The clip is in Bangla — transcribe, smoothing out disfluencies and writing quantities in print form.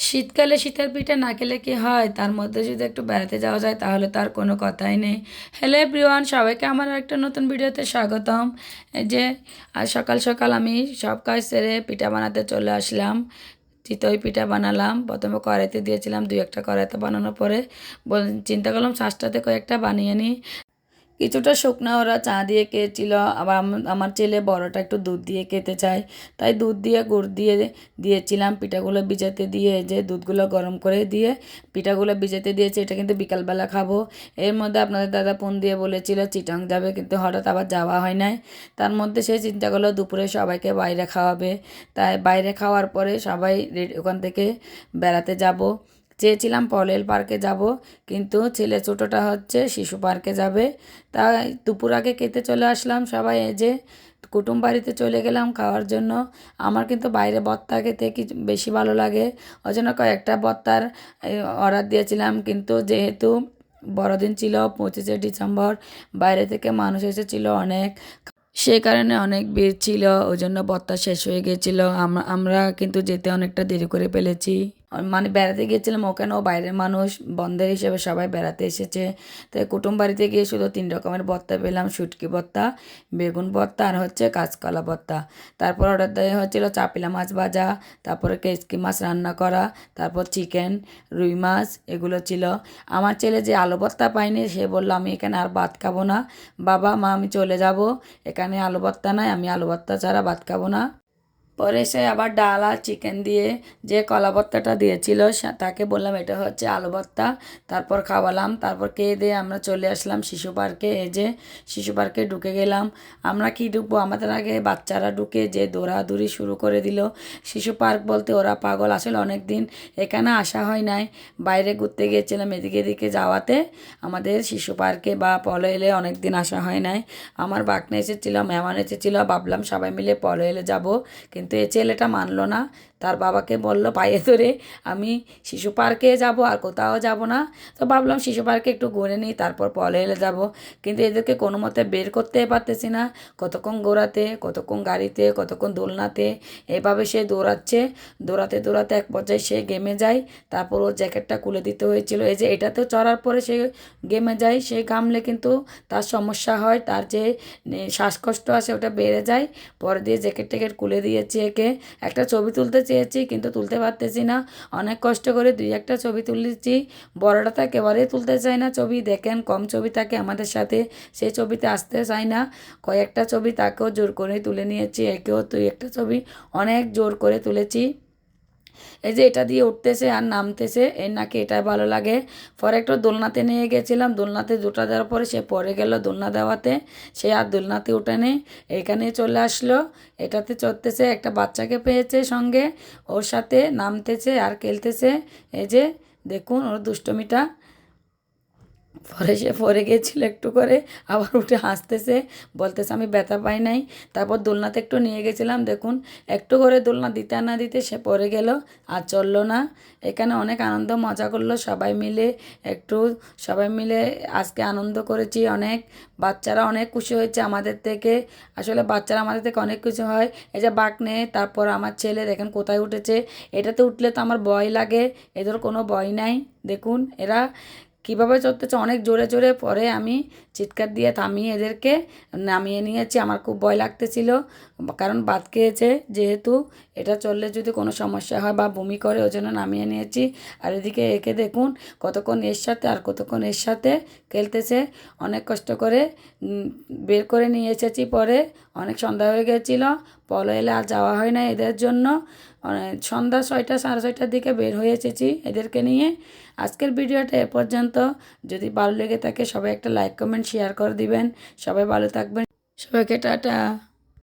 শীতকালে শীতের পিঠা না খেলে কি হয়? তার মধ্যে যদি একটু বেড়াতে যাওয়া যায় তাহলে তার কোনো কথাই নেই। হ্যালো এভরিওয়ান, সবাইকে আমার একটা নতুন ভিডিওতে স্বাগতম। এই যে আজ সকাল সকাল আমি সব কাজ সেরে পিঠা বানাতে চলে আসলাম। চিতই পিঠা বানালাম। প্রথমে কড়াইতে দিয়েছিলাম, দুই একটা কড়াইতে বানানোর পরে চিন্তা করলাম শাঁসটাতে কয়েকটা বানিয়ে নিই। কিছুটা শুকনা ওরা চা দিয়ে খেয়েছিল, আবার আমার ছেলে বড়টা একটু দুধ দিয়ে খেতে চায়, তাই দুধ দিয়ে গুড় দিয়ে দিয়েছিলাম। পিঠাগুলো ভিজাতে দিয়ে যে দুধগুলো গরম করে দিয়ে পিঠাগুলো ভিজাতে দিয়েছি। এটা কিন্তু বিকালবেলা খাবো। এর মধ্যে আপনাদের দাদা ফোন দিয়ে বলেছিল চিটাং যাবে, কিন্তু হঠাৎ আবার যাওয়া হয় নাই। তার মধ্যে সেই চিন্তা করলো দুপুরে সবাইকে বাইরে খাওয়াবে, তাই বাইরে খাওয়ার পরে সবাই ওখান থেকে বেড়াতে যাব। চেয়েছিলাম পলেল পার্কে যাব, কিন্তু ছেলে ছোটোটা হচ্ছে শিশু পার্কে যাবে। তাই দুপুর আগে খেতে চলে আসলাম সবাই। এই যে কুটুম বাড়িতে চলে গেলাম খাওয়ার জন্য। আমার কিন্তু বাইরে ভর্তা খেতে কিছু বেশি ভালো লাগে, ওই জন্য কয়েকটা ভর্তার অর্ডার দিয়েছিলাম। কিন্তু যেহেতু বড়দিন ছিল 25শে ডিসেম্বর, বাইরে থেকে মানুষ এসেছিল অনেক, সে কারণে অনেক ভিড় ছিল, ওই জন্য ভর্তা শেষ হয়ে গেছিলো। আমরা কিন্তু যেতে অনেকটা দেরি করে ফেলেছি। মানে বেড়াতে গিয়েছিলাম, ওখানেও বাইরের মানুষ বন্ধের হিসেবে সবাই বেড়াতে এসেছে। তাই কুটুম বাড়িতে গিয়ে শুধু 3 রকমের ভর্তা পেলাম, শুটকি ভর্তা, বেগুন ভর্তা আর হচ্ছে কাঁচকলা ভর্তা। তারপর অর্ডার দেওয়া হয়েছিল চাপিলা মাছ ভাজা, তারপরে কেচকি মাছ রান্না করা, তারপর চিকেন, রুই মাছ, এগুলো ছিল। আমার ছেলে যে আলু ভর্তা পায়নি, সে বললো আমি এখানে আর ভাত খাবো না, বাবা মা আমি চলে যাব, এখানে আলু ভর্তা নাই, আমি আলু ভর্তা ছাড়া ভাত খাবো না। পরে সে আবার ডাল আর চিকেন দিয়ে যে কলা ভর্তাটা দিয়েছিল তাকে বললাম এটা হচ্ছে আলু ভর্তা। তারপর খাওয়ালাম, তারপর খেয়ে দিয়ে আমরা চলে আসলাম শিশু পার্কে। এই যে শিশু পার্কে ঢুকে গেলাম। আমরা কি ঢুকবো, আমাদের আগে বাচ্চারা ঢুকে যে দৌড়াদৌড়ি শুরু করে দিল। শিশু পার্ক বলতে ওরা পাগল, আসলে অনেক দিন এখানে আসা হয় নাই, বাইরে ঘুরতে গিয়েছিলাম এদিকে এদিকে যাওয়াতে আমাদের শিশু পার্কে বা পলো এলে অনেক দিন আসা হয় নাই। আমার বাগনা এসেছিলো, মেহমান এসেছিলো, ভাবলাম সবাই মিলে পলো এলে যাবো, কিন্তু এ ছেলেটা মানলো না। তার বাবাকে বলল পায়ে ধরে আমি শিশু পার্কে যাব আর কোথাও যাব না। তো ভাবলাম শিশু পার্কে একটু ঘুরে নিই, তারপর পলে এলে যাব। কিন্তু এদেরকে কোনো মতে বের করতে পারতেছি না, কতক্ষণ ঘোরাতে, কতক্ষণ গাড়িতে, কতক্ষণ দোলনাতে, এভাবে সে দৌড়াচ্ছে। দৌড়াতে দৌড়াতে এক পর্যায়ে সে গেমে যায়। তারপর ওর জ্যাকেটটা খুলে দিতে হয়েছিল। এই যে এটাতেও চড়ার পরে সে গেমে যায়, সে ঘামলে কিন্তু তার সমস্যা হয়, তার যে শ্বাসকষ্ট আছে ওটা বেড়ে যায়। পরে দিয়ে জ্যাকেট ট্যাকেট খুলে দিয়েছি একে। একটা ছবি তুলতে চেয়েছি কিন্তু তুলতে পারতেছি না, অনেক কষ্ট করে 2-1টা ছবি তুলেছি। বড়টা তো একেবারেই তুলতে চায় না ছবি, দেখেন কম ছবি থাকে আমাদের সাথে, সেই ছবিতে আসতে চায় না। কয়েকটা ছবি তাকেও জোর করে তুলে নিয়েছি, একেও 2-1টা ছবি অনেক জোর করে তুলেছি। এই যে এটা দিয়ে উঠতেছে আর নামতেছে, এর নাকি এটাই ভালো লাগে। পরে একটু দোলনাতে নিয়ে গেছিলাম, দোলনাতে দুটা দেওয়ার পরে সে পড়ে গেল দোলনা দেওয়াতে, সে আর দোলনাতে উঠেনি, এখানে চলে আসলো। এটাতে চড়তেছে, একটা বাচ্চাকে পেয়েছে সঙ্গে, ওর সাথে নামতেছে আর খেলতেছে। এই যে দেখুন ওর দুষ্টমিটা। পরে সে পড়ে গিয়েছিল একটু করে, আবার উঠে হাসতেছে, বলতেছে আমি ব্যথা পাই নাই। তারপর দোলনাতে একটু নিয়ে গেছিলাম, দেখুন একটু করে দোলনা দিতে না দিতে সে পড়ে গেল আর চললো না। এখানে অনেক আনন্দ মজা করলো সবাই মিলে, একটু সবাই মিলে আজকে আনন্দ করেছি অনেক। বাচ্চারা অনেক খুশি হয়েছে আমাদের থেকে, আসলে বাচ্চারা আমাদের থেকে অনেক কিছু হয়। এই যে বাঁকনে, তারপর আমার ছেলে দেখেন কোথায় উঠেছে। এটাতে উঠলে তো আমার ভয় লাগে, এদের কোনো ভয় নাই। দেখুন এরা কীভাবে চড়তেছে, অনেক জোরে জোরে। পরে আমি চিৎকার দিয়ে থামিয়ে এদেরকে নামিয়ে নিয়েছি, আমার খুব ভয় লাগতেছিল, কারণ বাত খেয়েছে যেহেতু, এটা চললে যদি কোনো সমস্যা হয় বা বমি করে, ওই জন্য নামিয়ে নিয়েছি। আর এদিকে একে দেখুন কতক্ষণ এর সাথে আর কতক্ষণ এর সাথে খেলতেছে। অনেক কষ্ট করে বের করে নিয়ে এসেছি, পরে অনেক সন্ধ্যা হয়ে গেছিলো, পলো এলে আর যাওয়া হয় না এদের জন্য। সন্ধ্যা 6টা 6:30টার দিকে বের হয়ে এসেছি এদেরকে নিয়ে। আজকের ভিডিওটা এ পর্যন্ত। যদি ভালো লেগে থাকে সবাই একটা লাইক কমেন্ট শেয়ার করে দিবেন। সবাই ভালো থাকবেন, সবাইকে টাটা।